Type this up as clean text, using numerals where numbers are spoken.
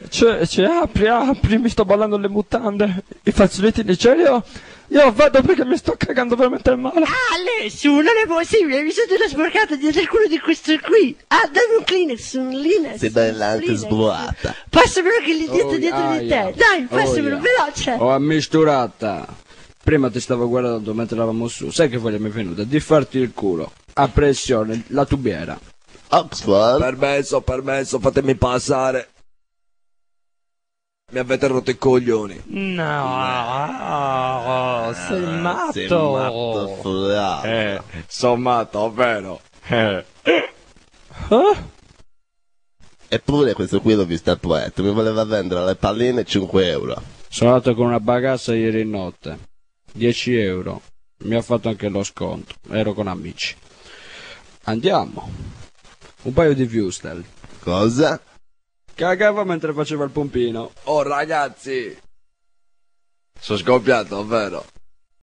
Cioè, apri, mi sto ballando le mutande, i fazzoletti di cielo. Io vado perché mi sto cagando veramente male. Alessio, non è possibile, mi sono tutta sporcata dietro il culo di questo qui. Dammi un Kleenex, un Linux. Sei bella anche Kleenex. sboata. Passamelo che li dietro di te. Dai, passamelo, veloce. Ho ammisturata. Prima ti stavo guardando mentre eravamo su. Sai che voglia mi è venuta? Di farti il culo. A pressione, la tubiera. Oxford? Permesso, fatemi passare. Mi avete rotto i coglioni. No, sei matto. Sei matto furato. Sono matto, vero? Eppure questo qui l'ho visto al progetto, mi voleva vendere le palline 5 euro. Sono andato con una bagassa ieri notte. 10 euro. Mi ha fatto anche lo sconto. Ero con amici. Andiamo. Un paio di Wustel. Cosa? Cagava mentre faceva il pompino. Oh ragazzi. Sono scoppiato, vero?